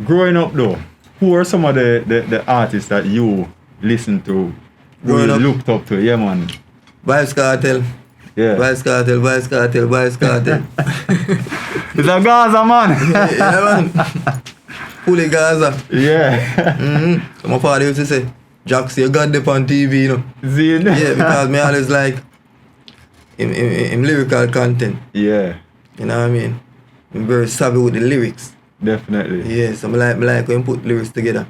Growing up though, who are some of the artists that you listen to, who you looked up to? Yeah, man. Vybz Kartel. Yeah. Vybz Kartel. It's a Gaza, man. yeah, man. Fully Gaza. Yeah. So my father used to say, Jack, you got them on TV, you know. Zine. Yeah, because me always like him lyrical content. Yeah. You know what I mean? I'm very savvy with the lyrics. Definitely. Yeah, so I like when put lyrics together.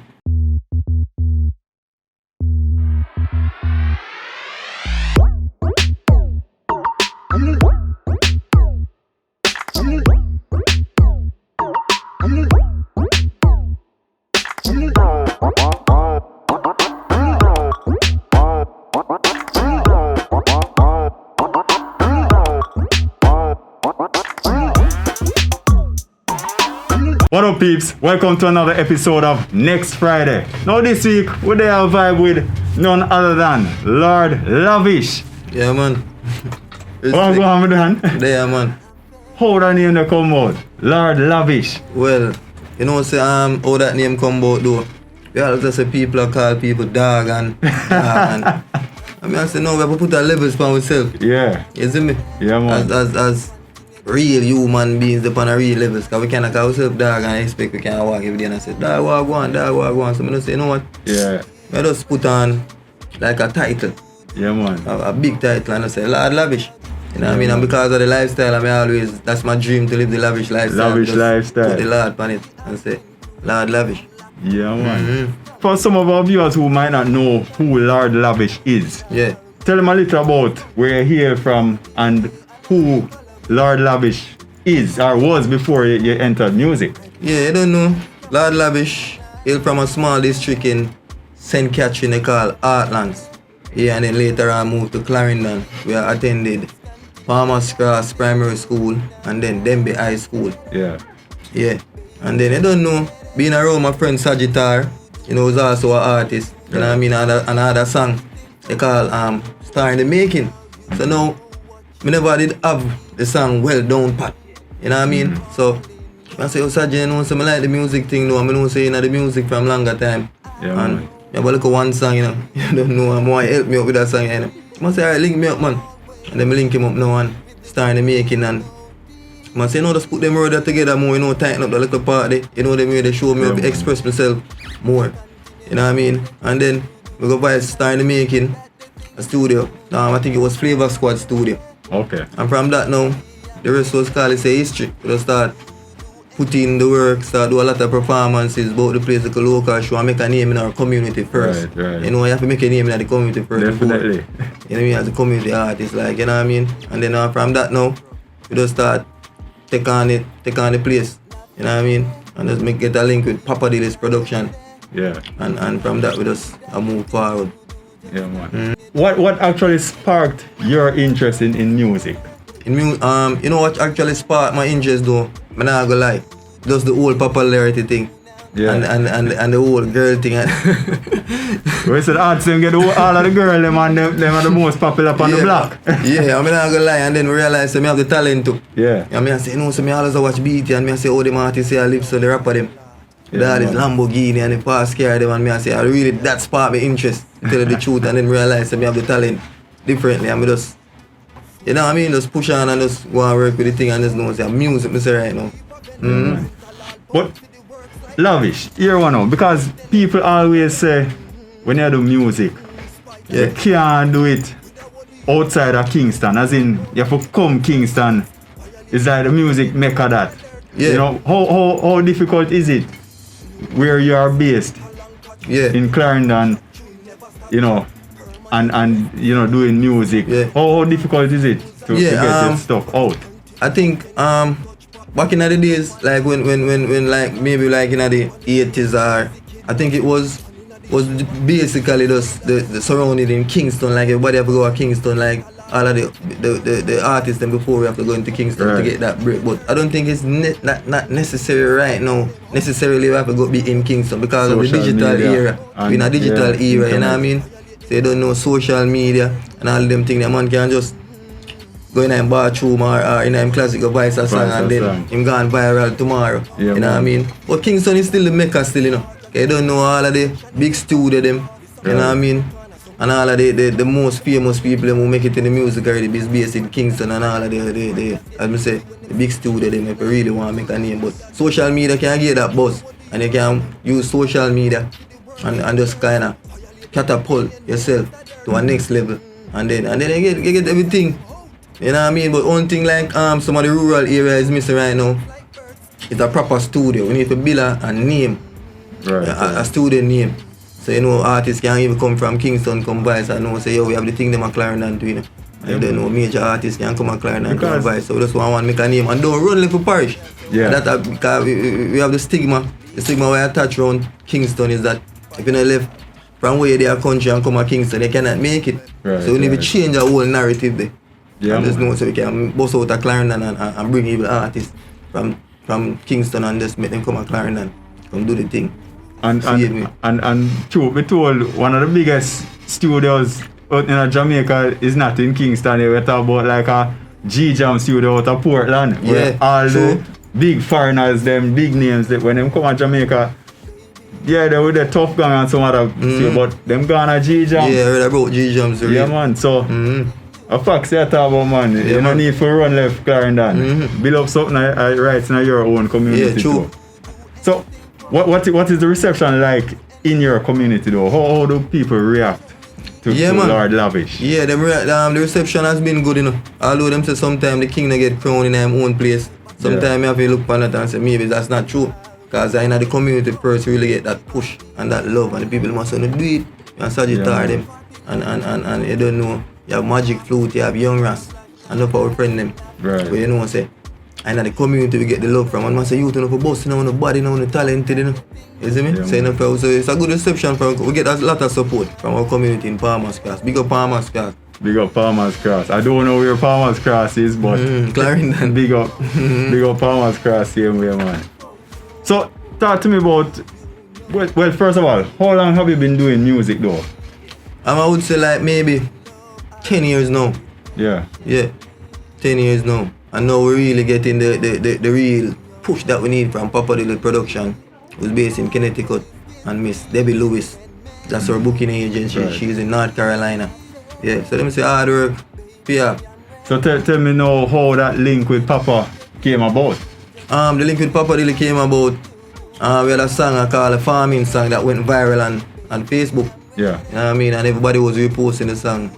What up, peeps? Welcome to another episode of Next Friday. Now this week, we're there a vibe with none other than Lord Lavish. Yeah, man. What's going on with that? There, man. How that name they come out? Lord Lavish. Well, you know, say how that name come about though. We always say people are call people dog and dog and I mean I say no, we have to put our levels for ourselves. Yeah. You see me? Yeah, man. As real human beings upon a real levels, because we cannot call ourselves dog and expect we can walk every day and say dog walk one. So I don't say, you know what? Yeah. I just put on like a title. Yeah, man. A big title and I say Lord Lavish. You know what I mean? And because of the lifestyle, I mean always that's my dream to live the lavish lifestyle. Lavish lifestyle. Put the Lord on it and say Lord Lavish. Yeah, man. For some of our viewers who might not know who Lord Lavish is, Yeah. tell them a little about where you hail from and who Lord Lavish is or was before you entered music. Yeah, you don't know. Lord Lavish hail from a small district in St. Catherine they call Heartlands. Yeah, and then later I moved to Clarendon where I attended Farmers Cross Primary School and then Denby High School. Yeah. Yeah. And then you don't know, being around my friend Sagitar, you know, who's also an artist. You know what I mean? Another song they call Star in the Making. So now me never did have the song well down pat. You know what I mean? So I say, oh Saj, you know, so I like the music thing now. I know say you know the music from longer time. Yeah, and man. you have a look at one song, you know. You don't know, I'm want to help me up with that song, you know. I say, alright, link me up, man. And then I link him up now and Star in the Making and I say, you know, just put them words together more, you know, tighten up the little part there. You know, them way they show me how to express myself more. You know what I mean? And then we go by Star in the Making, a studio. I think it was Flavor Squad studio. Okay. And from that now, the rest was called it's a history. We just start putting the work, start do a lot of performances about the place, like a local show and make a name in our community first. Right. You know, you have to make a name in the community first. Definitely. Before, you know what I mean, as a community artist, like, you know what I mean? And then from that now, we just start take on the place, you know what I mean? And just get a link with Papa Dilly's production. Yeah. And from that we just move forward. Yeah, man. What actually sparked your interest in music? You know what actually sparked my interest though? I'm not gonna lie. Just the whole popularity thing. Yeah. And the whole girl thing. We said arts them get all of the girls them and them are the most popular on the block. Yeah, I'm not gonna lie, and then we realize that I have the talent too. Yeah. And I say, no, so I always watch BT and I say, oh, the artists say I live so the rapper them. That is Lamborghini and the fast car them and I say, I really, that sparked my interest, to tell you the truth, and then realize that I have the talent differently and I just, you know what I mean, just push on and just go and work with the thing and just know, say, music, I say right now. But, Lavish, here one now, because people always say, when you do music, you can't do it outside of Kingston, as in, you have to come Kingston, it's like the music maker that. Yeah. You know, how difficult is it where you are based in Clarendon, you know, and you know, doing music? Yeah. How difficult is it to get this stuff out? I think back in the days, like when like maybe like in the 80s or I think it was basically just the surrounding in Kingston, like everybody have to go to Kingston, like all of the artists then before we have to go into Kingston to get that break. But I don't think it's not necessary right now. Necessarily we have to go be in Kingston because social of the digital era. We're in a digital era, you know what I mean? So you don't know social media and all them things. A man can just go in a bathroom or in a classic voice a song and then him gone viral tomorrow. Yeah, you know what I mean? But Kingston is still the maker still, you know. You don't know all of the big studio them, you know what I mean? And all of the most famous people who make it in the music already is based in Kingston and all of the as I say, the big studio them if you really want to make a name. But social media can get that buzz and you can use social media and just kind of catapult yourself to a next level. And then you get everything. You know what I mean? But one thing like some of the rural areas is missing right now is a proper studio. We need to build a name. Right, a studio name. So you know artists can even come from Kingston, come by and know say yo we have the thing them at Clarendon too, you know. And then no major artists can come at Clarendon and come by. So we just want to make a name and don't run like for parish. Yeah. And that because we have the stigma. The stigma we attach around Kingston is that if you not left from where they are country and come to Kingston, they cannot make it. Right, so we need to change the whole narrative there. Yeah, and just know so we can bust out a Clarendon and bring even artists from Kingston and just make them come to Clarendon, come do the thing. And truth be told, one of the biggest studios out in Jamaica is not in Kingston. We're talking about like a G-Jam studio out of Portland. Yeah, where all true. the big foreigners, them big names, that when them come to Jamaica, yeah, they with the Tough Gang and some other studio, but them gone to G-Jam. Yeah, I read about G-Jams. Yeah, man. So, a fact say talk about, man. Yeah, you no need for run left Clarendon. Build up something right in your own community. Yeah, true. Too. So, what is the reception like in your community though? How do people react to Lord Lavish? Yeah, the reception has been good, you know. Although them say sometimes the king not get crowned in their own place. Sometimes you have to look upon it and say maybe that's not true. Because I know the community first really get that push and that love and the people must want to do it. And Sagittarius them. And you don't know, you have Magic Flute, you have Young Ras, and up our friend them. Right. But you know what I say? And the community we get the love from. And I say you to know for boss, you know, the body, you know, the talented, you know. You see me? Yeah, so it's a good reception from we get a lot of support from our community in Palmer's Cross. Big up Palmer's Cross. Big up Palmer's Cross. I don't know where Palmer's Cross is, but Clarendon. big up Palmer's Cross same way, man. So talk to me about well first of all, how long have you been doing music though? I would say like maybe 10 years now. Yeah. Yeah. 10 years now. And now we're really getting the real push that we need from Papa Dilly Production, who's based in Connecticut, and Miss Debbie Lewis. That's our booking agency. Right. She's in North Carolina. Yeah, so let me say hard work. Yeah. So tell me now how that link with Papa came about. The link with Papa Dilly came about. We had a song I call a farming song that went viral on Facebook. Yeah. You know what I mean? And everybody was reposting the song.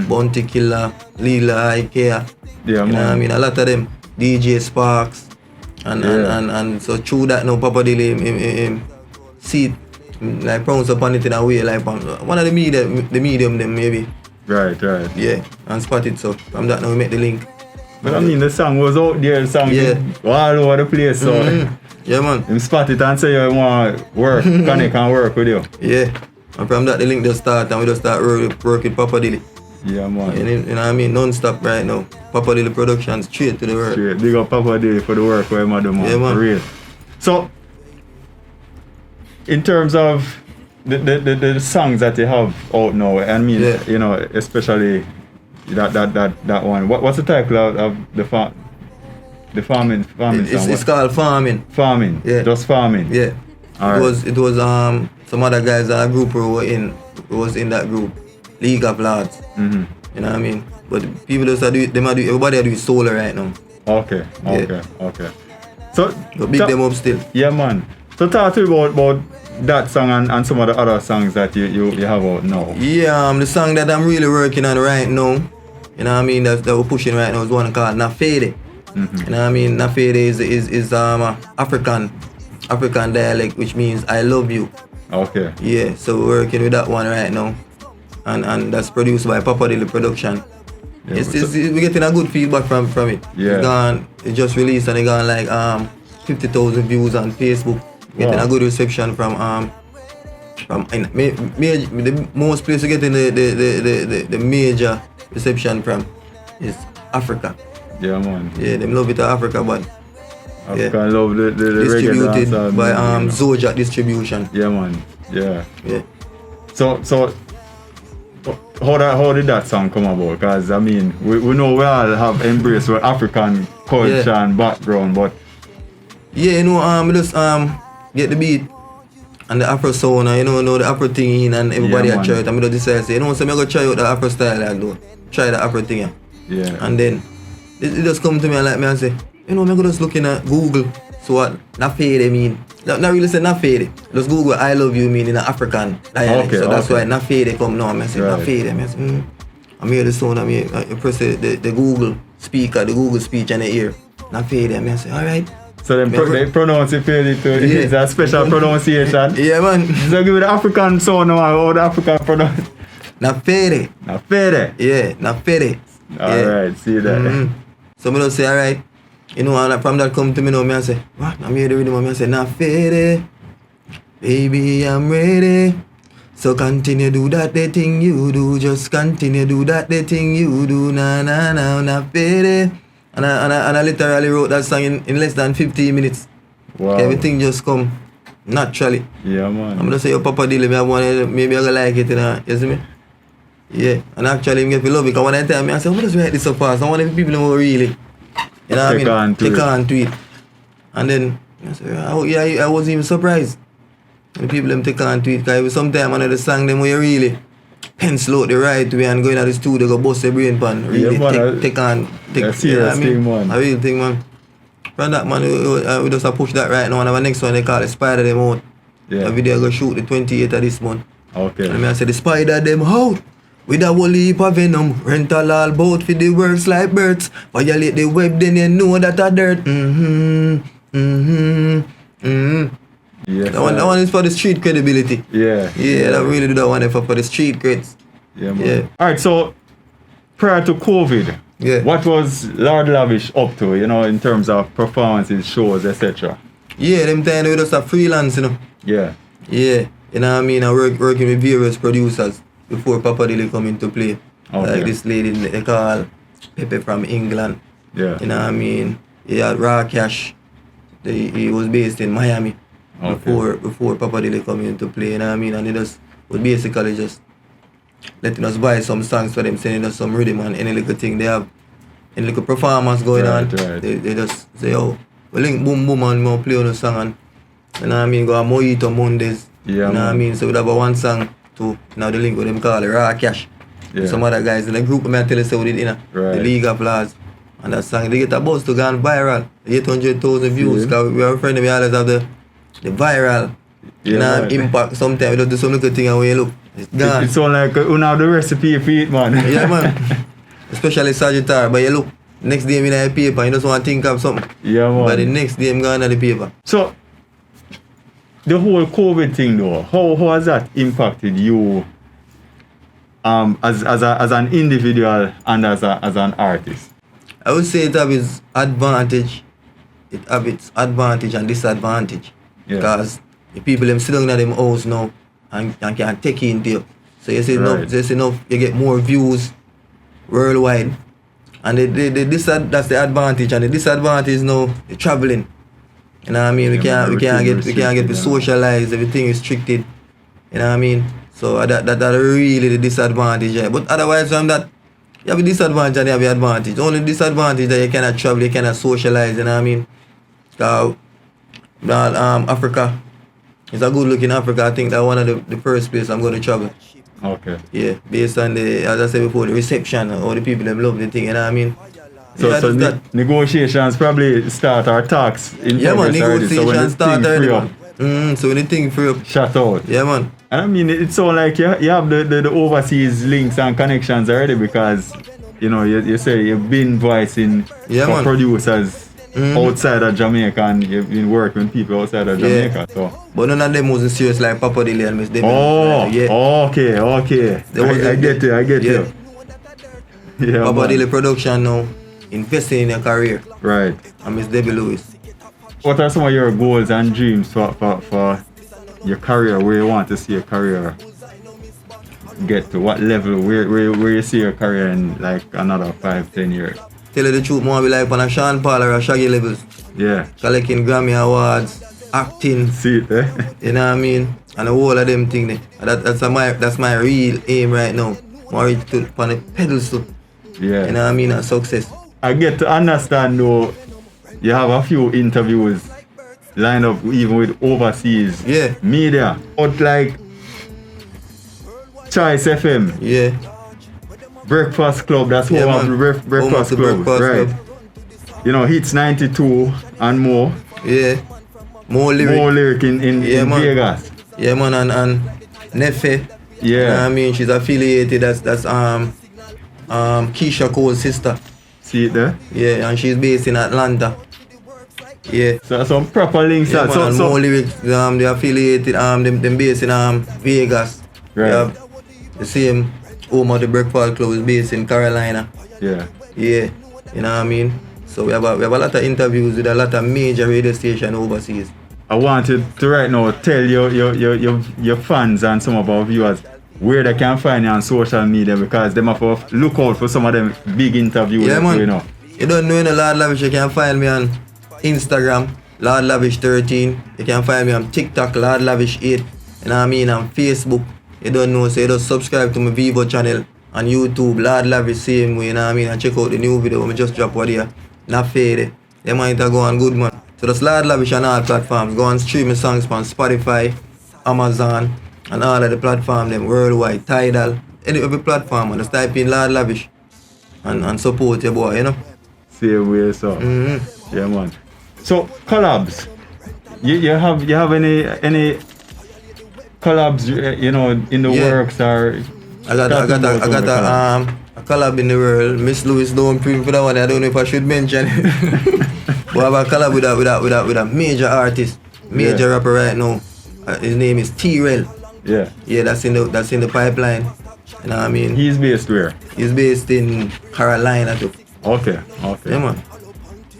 Bounty Killer, Lila, Ikea. Yeah, you know what I mean? A lot of them, DJ Sparks, and so through that now Papa Dilly him see it, like pronounce upon it in a way like one of the medium them maybe. Right. Yeah, and spot it, so from that now we make the link. But I mean the song was out there, the song all over the place, so yeah man. him spot it and say you want work, Connie can work with you. Yeah. And from that the link just start and we just start work with Papa Dilly. Yeah, man. You know what I mean? Non-stop right now. Papa Dilly Production straight to the work. Straight. Big up Papa Dilly for the work where I do, man. Yeah, man. For real. So, in terms of the songs that you have out now, I mean, you know, especially that one. What's the title of the farming song? It's called Farming. Farming. Yeah. Just farming. Yeah. All It was some other guys in a group who was in that group. League of Lords. You know what I mean? But people just do it, everybody do it solo right now. Okay. So but big them up still. Yeah, man. So talk to me about that song and some of the other songs that you have out now. Yeah, the song that I'm really working on right now, you know what I mean, that we're pushing right now is one called Nafede. You know what I mean? Nafede is African dialect, which means I love you. Okay. Yeah, so we're working with that one right now. And that's produced by Papa Dilly Production. Yeah, we're getting a good feedback from it. Yeah. It just released and it got like 50,000 views on Facebook. Getting a good reception from the most place we're getting the major reception from is Africa. Yeah, man. Yeah, them love it to Africa, but African love the distributed reggae by music, you know. Zodiac Distribution. Yeah, man. Yeah. Yeah. So how did that song come about? Because I mean, we know we all have embraced our African culture and background, but yeah, you know, we just get the beat and the Afro sound, and you know the Afro thing in, and everybody at church, and we just decided, say, you know, so I'm gonna try out the Afro style, like though, try the Afro thing, yeah. And then it just come to me and like me and say, you know, I'm gonna just looking at Google, so what na fade mean. Not really say na fade. Just Google I love you mean in an African dialect. So that's why na fade come now. I say na fade. I say, I hear the sound. I press the Google speaker, the Google speech, and I hear na fade. I say, alright. So they pronounce it fairly too. Yeah. It's a special pronunciation. Yeah, man. So give it the African sound now. How the African pronounce? Na fade. Na fade. Yeah, na fade. Alright, see that. Mm-hmm. So me just say, alright. You know, and from that come to me now, me and say, what? I'm here the rhythm, me and say, na fade. Baby, I'm ready. So continue do that the thing you do. Just continue do that the thing you do. Na na na na fade. And I literally wrote that song in less than 15 minutes. Wow. Everything just come naturally. Yeah, man. I'm gonna say, your Papa Dilly, maybe I gonna like it, you know, you see me? Yeah, and actually I get to love it, because when I tell me, I say, what does write this so fast? I want the people who really, you know what I mean? Take on to it. And then, I say, I wasn't even surprised. The people them take on to it, because sometimes another song them where you really pencil out the right way and go into the studio, go bust the brain pan, really take on, a serious thing, man. A real thing, man. From that, man, we just push that right now, and our next one, they call it Spider Them Out. Yeah. The video go shoot the 28th of this month. Okay. And I say, the Spider Them Out. With a whole heap of venom, rental all boat for the works like birds. Violate the web, then you know that a dirt. Yes, that one is for the street credibility. Yeah. Yeah, I really do that one for the street creds. Yeah, man. Yeah. Alright, so prior to COVID, what was Lord Lavish up to, you know, in terms of performances, shows, etc.? Yeah, them time we just a freelance, you know. Yeah. Yeah, you know what I mean? I working with various producers before Papa Dilly come into play. Okay. Like this lady they call Pepe from England. Yeah. You know what I mean? He had Raw Cash. He was based in Miami before Papa Dilly come into play, you know what I mean? And he just was basically just letting us buy some songs for them, sending us some rhythm and any little thing they have, any little performance going on. Right. They just say, oh, we link boom boom and we'll play on the song and you know what I mean, go a Mojito Mondays. Yeah, you know what I mean? So we'd have a one song to now the link with them call it Raw Cash. Yeah. Some other guys in the group I tell you say we did, you know, the League of Laws. And that song they get a buzz to go on viral. 800,000 views because we are friend we always have the viral impact. Sometimes we just do some little thing and when you look, it's gone. It's all like you have the recipe for it, man. Yeah, man. Especially Sagittarius, but you look, next day in the paper, you just want to think of something. Yeah, man. But the next day I'm going to the paper. So, the whole COVID thing though, how has that impacted you as an individual and as an artist? I would say it have its advantage. It have its advantage and disadvantage. Because the people them sit down in them house now and can take it into you. So you see enough, you get more views worldwide. And that's the advantage, and the disadvantage now the traveling. You know what I mean? We can't get to socialize, everything restricted. You know what I mean? So that really the disadvantage. Yeah. But otherwise from that, you have a disadvantage and you have the advantage. The only disadvantage that you cannot travel, you cannot socialize, you know what I mean? Because Africa is a good look in Africa. I think that's one of the first place I'm going to travel. Okay. Yeah, based on as I said before, the reception, all the people them love the thing, you know what I mean? So negotiations probably start our talks in progress negotiations start already. So when the thing free up, shut out. Yeah, man. And I mean, it's so like you have the overseas links and connections already because, you know, you say you've been voicing for producers outside of Jamaica and you've been working with people outside of Jamaica. So. But none of them wasn't serious like Papa Dilly and Miss Debbie. Okay. I get you. Yeah, Papa Dilly production now, investing in your career. Right. And Miss Debbie Lewis. What are some of your goals and dreams for your career? Where you want to see your career get to? What level? Where you see your career in like another 5-10 years? Tell you the truth, more be like on a Sean Paul or a Shaggy levels. Yeah. Collecting Grammy Awards, acting. See it, You know what I mean? And the whole of them thing there. That's my real aim right now. Married to on the pedestal. Yeah. You know what I mean? And success. I get to understand though, you have a few interviews lined up even with overseas media. But like Choice FM. Yeah. Breakfast Club, that's home of the Breakfast Club. Right. You know, Hits 92 and more. Yeah. More lyric in Vegas. Yeah man, and Nefe. Yeah. You know what I mean? She's affiliated, that's Keisha Cole's sister. See it there? Yeah, and she's based in Atlanta. Yeah. So some proper links. Yeah, man, and more lyrics, they affiliated, them based in Vegas. Right. Yeah. The same home of the Breakfast Club is based in Carolina. Yeah. Yeah. You know what I mean? So we have a lot of interviews with a lot of major radio stations overseas. I wanted to right now tell your fans and some of our viewers where they can find you on social media, because they have to look out for some of them big interviews. Yeah, man. You know. You don't know any Lord Lavish, you can find me on Instagram, Lord Lavish 13. You can find me on TikTok, Lord Lavish 8. You know what I mean? On Facebook. You don't know, so you just subscribe to my Vivo channel on YouTube, Lord Lavish same way, you know what I mean? And check out the new video when I just drop what here. Not Frideh. They might go on good, man. So that's Lord Lavish on all platforms. Go and stream my songs on Spotify, Amazon, and all of the platforms them worldwide, Tidal, every platform, man. Just type in Lord Lavish and support your boy, you know? Same way, so. Mm-hmm. Yeah, man. So collabs. You have any collabs, you know, in the works, or I got a collab in the world. Miss Louis don't print for that one. I don't know if I should mention it. But I have a collab with a major artist, major rapper right now. His name is Teino. Yeah. Yeah, that's in the pipeline. You know what I mean? He's based where? He's based in Carolina too. Okay. Yeah, man.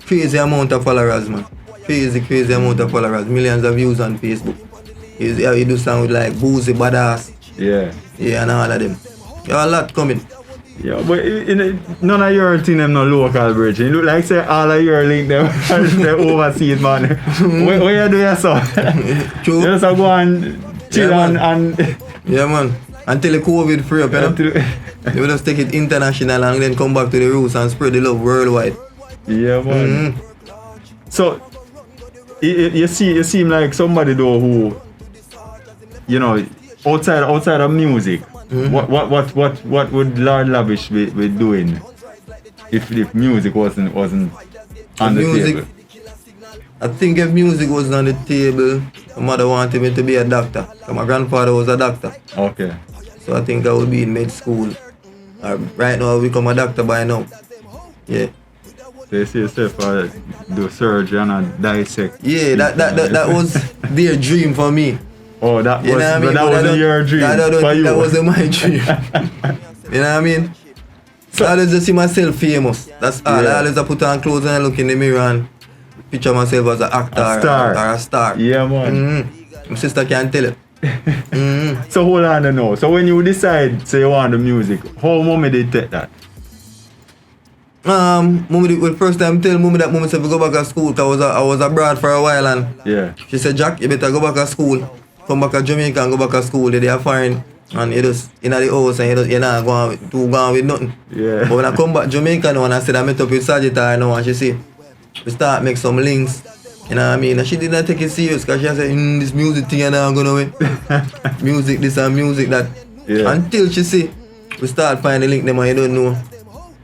Crazy amount of followers, man. Crazy amount of followers. Millions of views on Facebook. He do sound with like Boozy Badass. Yeah. Yeah, and all of them. Yeah, a lot coming. Yeah, but none of your team them no local bridge. You look like say all of your link them they overseas, man. Where you do yourself? True. You just go and chill and yeah, man. Until the COVID free up, you know? They will just take it international and then come back to the roots and spread the love worldwide. Yeah, man. So you seem like somebody though who, you know, outside of music. What would Lord Lavish be doing if music wasn't on the table? I think if music wasn't on the table, my mother wanted me to be a doctor. So my grandfather was a doctor. Okay. So I think I would be in med school. Right now I become a doctor by now. Yeah. So you see yourself do surgery and dissect. Yeah, that was their dream for me. Oh, that you was, know what I mean? That wasn't your dream for you. That wasn't my dream. You know what I mean? So I always just see myself famous. That's all. I always put on clothes and I look in the mirror and picture myself as an actor or a star. Yeah, man. My sister can't tell it. So hold on now. So when you decide, say you want the music, how mommy did take that? Mommy, the first time tell mommy that mommy said we go back to school because I was abroad for a while and she said, Jack, you better go back to school. Come back to Jamaica and go back to school. They are foreign and you just in the house and you're not going with nothing. Yeah. But when I come back to Jamaica now and I said I met up with Sagittarius now and she said, we start make some links. You know what I mean? And she did not take it serious because she said, this music thing and I'm gonna win. Music this and music that. Yeah. Until she see, we start finding link them and you don't know.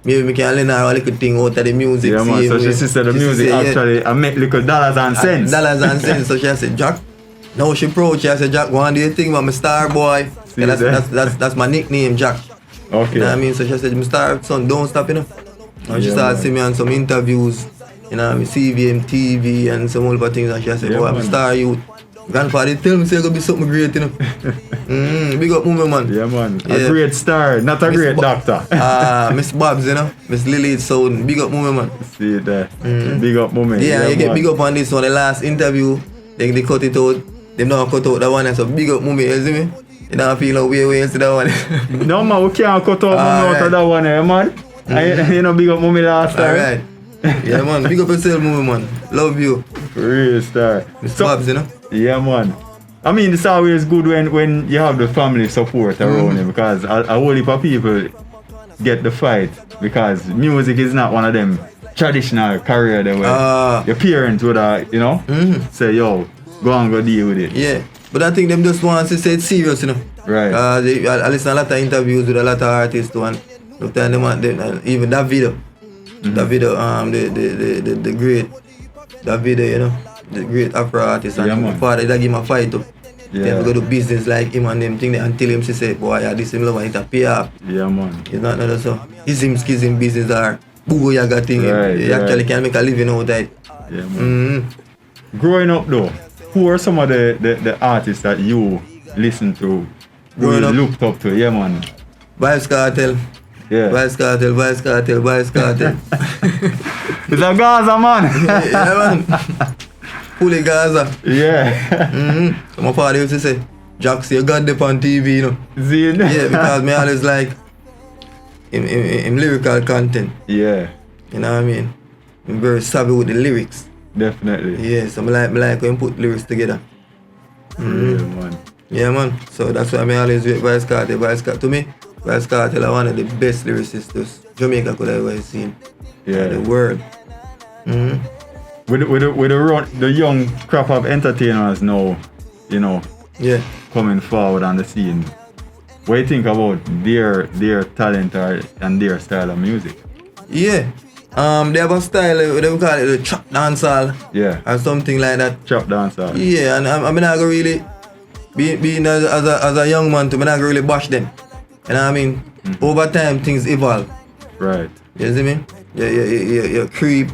Maybe we can learn a little thing out of the music. Yeah, man. So she said the music actually I make little dollars and cents. Dollars and cents. So she said, Jack. Now she proud. She said, Jack, one day thing about my star boy. That's my nickname, Jack. Okay. You know what I mean? So she said, my star son, don't stop, you know. And she started seeing me on some interviews. You know, CVM TV and some other things, and she said, oh, I'm a star youth. Grandfather tell me say gonna be something great, you know. Big up movie, man. Yeah, man. A great star, not a great doctor. Miss Bobs, you know. Miss Lily Sound. Big up movie, man. See it there. Big up moment. Yeah, you get big up on this one. The last interview, they cut it out. They don't cut out that one, and so big up movie, you see me? You don't feel like way into that one. No, man, we can't cut out out of that one, man. You know, big up mommy last time. Alright. Yeah, man. Big up yourself, movie, man. Love you. Real star. Miss Bobs, you know. Yeah, man. I mean, it's always good when you have the family support around you, because a whole heap of people get the fight because music is not one of them traditional career that where your parents would say, yo, go and go deal with it. Yeah, but I think them just want to say it's serious, you know. Right. I listen to a lot of interviews with a lot of artists too, and look at them, even that video, the great, that video, you know, the great Afro artist, and the father that give him a fight too. Yeah. They go to business like him and them thing there until him say, boy, yeah, this him love and it pay off. Yeah, man. It's not another so. Ism, schism business or boo yaga thing. Right, you actually can make a living out of it. Yeah, man. Growing up though, who are some of the artists that you listen to, who you looked up to? Yeah, man. Vybz Kartel. Yeah. Vybz Kartel. It's a Gaza, man. Yeah, man. Fully Gaza. Yeah. So my father used to say, Jax, you got them on TV, you know. Zine. Yeah, because me always like him lyrical content. Yeah. You know what I mean? I'm very savvy with the lyrics. Definitely. Yeah, so I like when put lyrics together. Yeah, man. Yeah, man. So that's why I always with Vybz Kartel. To me, Vybz Kartel are one of the best lyricists Jamaica could have ever seen. Yeah. In the world. With the young crop of entertainers now, you know, coming forward on the scene, what do you think about their talent and their style of music? Yeah. They have a style, they call it the trap dancehall. Yeah. Or something like that. Trap dancehall. Yeah, and I'm not gonna really, being as a young man, I'm not gonna really bash them. You know what I mean? Over time, things evolve. Right. You see me? You creep.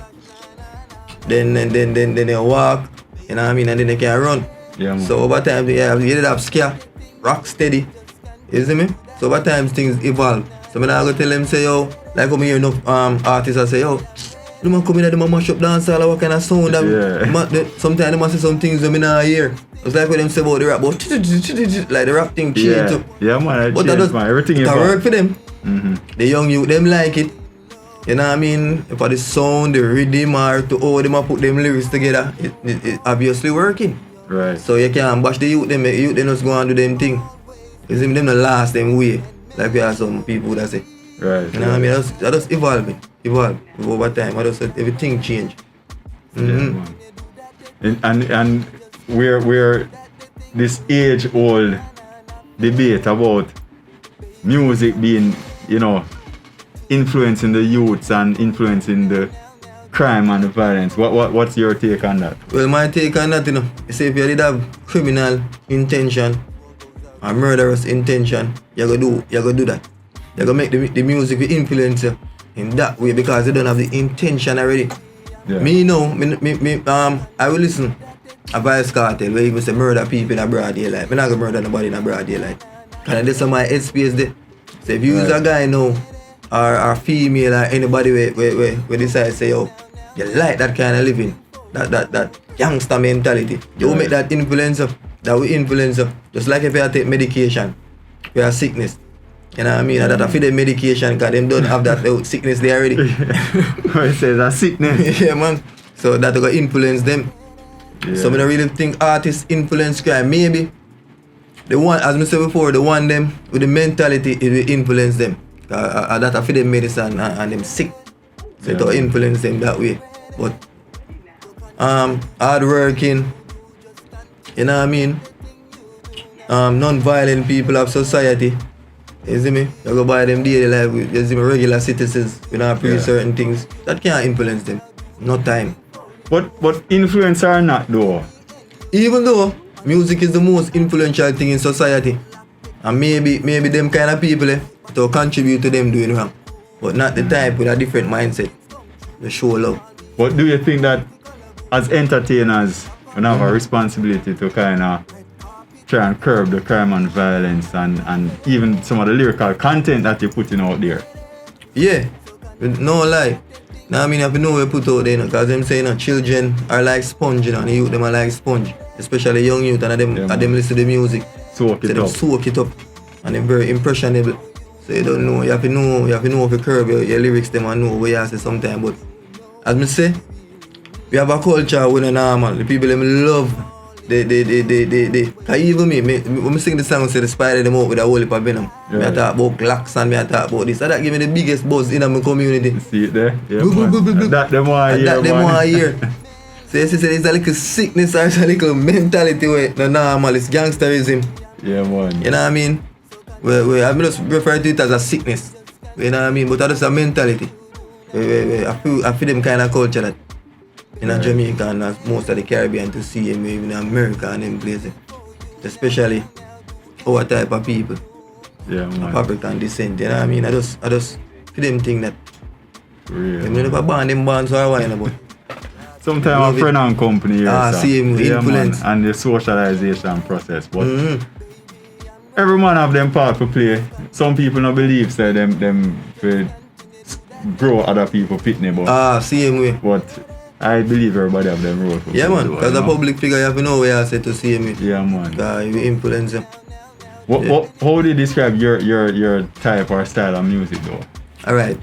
Then they walk, you know what I mean, and then they can run. Yeah, man. So over time, you ended up scare, rock steady. You see me? So over time things evolve. So when I go tell them, say, yo, like when you hear enough artists, I say, yo, you man come in there, they mash up dancehall, what kind of sound that sometimes they must say some things that I not hear. It's like when them say about the rap, but like the rap thing change up. Yeah, man, but that man. Everything is work for them. The young youth, them like it. You know what I mean? For the sound, the rhythm, or to how them put them lyrics together, it obviously working. Right. So you can't bash the youth, them just go and do them thing. You see them the last them way. Like we have some people that say. Right. You know what I mean? That just evolve over time. Everything change. Yeah, man. And we're this age-old debate about music being, you know, influencing the youths and influencing the crime and the violence. What's your take on that? Well, my take on that, you know, say if you did have criminal intention or murderous intention, you're gonna do that. You're gonna make the music will influence you in that way because you don't have the intention already. Yeah. Me I will listen a Vybz Kartel where he will say murder people in a broad daylight. I'm not gonna murder nobody in a broad daylight. Cause that's my headspace there. So if you use a guy now or female or anybody where decide say, yo, you like that kind of living, that youngster mentality, you will make that influence up. That will influence up. Just like if you take medication, you have sickness. You know what I mean? That for the medication because them don't have that sickness there already. It says a sickness. Yeah, man. So that will influence them. Yeah. So I don't really think artists influence crime. Maybe the one, as I said before, the one them with the mentality, it will influence them. That for them medicine and them sick. So it will influence them that way. But hard working, you know what I mean? Non-violent people of society. You see me? You go by them daily life, you see me, regular citizens, we don't appreciate certain things. That can't influence them. No time. But influence or not though? Even though music is the most influential thing in society. And maybe them kind of people to contribute to them doing wrong. But not the type with a different mindset. They show love. But do you think that as entertainers we have a responsibility to kind of try and curb the crime and violence and even some of the lyrical content that you're putting out there? Yeah, no lie. Now I mean, you have to know what you put out there, because them say, children are like sponge, and the youth them are like sponge, especially young youth, and them listen to the music. Soak it up, and they're very impressionable. So you don't know, you have to know if you curb your lyrics them and know what you have to say sometimes. But as I say, we have a culture with a normal. The people them love Cause even me, when I sing the song, say the spider them out with a whole heap of venom. Yeah. Me I talk about clocks and me I talk about this. So that give me the biggest buzz in my community. See it there? Yeah, Boop, boop, boop, boop, man. boop. That them want to hear, That them man. want to hear. So you see, it's a little sickness or it's a little mentality where no normal, it's gangsterism. Yeah, man. You know what I mean? I just refer to it as a sickness. You know what I mean? But that's a mentality. I feel them kind of culture that in Jamaica and most of the Caribbean to see him even in America and them places. Especially our type of people. Yeah, man. Of African descent. You know what I mean? I just feel them think that. Real. Them never born them born so I want about. Sometimes a friend and company here, see him influence. Man, and the socialization process. But every man have them part to play. Some people don't believe say them will grow other people fitness, but Same way. But I believe everybody have them role. Yeah, man. Because a public figure, you have to know where I say to see him. Yeah, man. You influence them. How do you describe your type or style of music, though? Alright.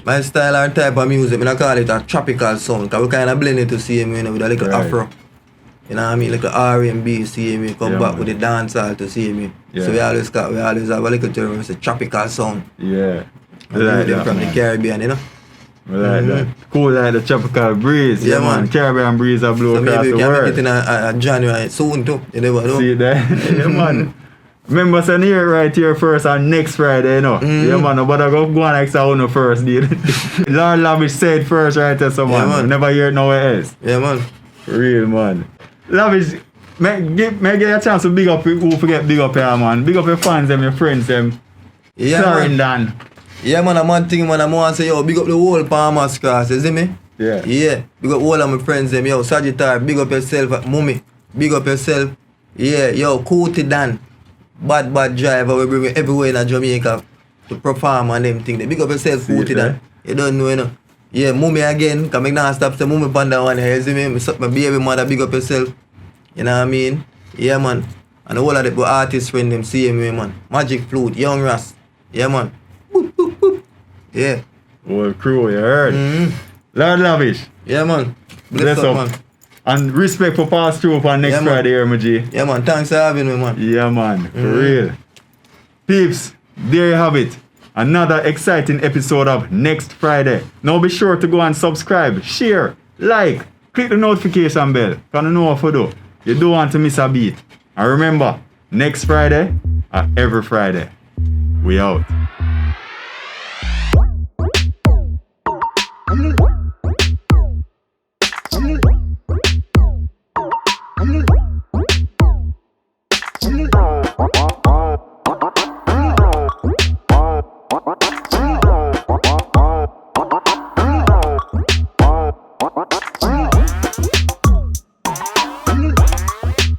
My style or type of music, I call it a tropical sound. Because we kind of blend it to see him with a little afro. You know what I mean? Like a R&B, see me come back with the dancehall to see me. Yeah. So we always have a little term, it's a tropical sound. Yeah. Like that, from the Caribbean, you know? I like that. Cool like the tropical breeze. Yeah, man. Caribbean breeze are blow So across maybe the we can world. make it in a January soon too. You never know. See that? Yeah, man. Remember, saying here right here first on next Friday, you know? Yeah, man. Nobody go on like so on the first deal. Lord Lavish said first right there, so man. man. We never hear it nowhere else. Yeah, man. For real, man. Lavish, may get a chance to big up who forget big up here, man. Big up your fans them, your friends them. Yeah, man. Clarendon. Yeah, man, I'm one thing, man. I'm want to say, yo, big up the whole Palmer's class, you see me? Yeah. Yeah, big up all of my friends, them. Yo, Sagittarius, big up yourself, Mummy. Big up yourself. Yeah, yo, Cootie Dan. Bad driver, we bring me everywhere in Jamaica to perform and them thing. Big up yourself, See Cootie it, Dan. You don't know, you know. Yeah, Mummy again, cause I not stop say Mummy Panda one here, you see me? My baby mother, big up yourself. You know what I mean? Yeah, man. And the whole of the artists friend them, see me, man. Magic Flute, Young Ras. Yeah, man. Boop, boop, boop. Yeah. Whole crew, you heard? Lord Lavish. Yeah, man. Bless up. man. And respect for pass through for next Yeah, man. Friday here, my G. Yeah, man. Thanks for having me, man. Yeah, man. For real. Peeps, there you have it. Another exciting episode of Next Friday. Now be sure to go and subscribe, share, like, click the notification bell. Because you know what to do. You don't want to miss a beat. And remember, next Friday, every Friday. We out.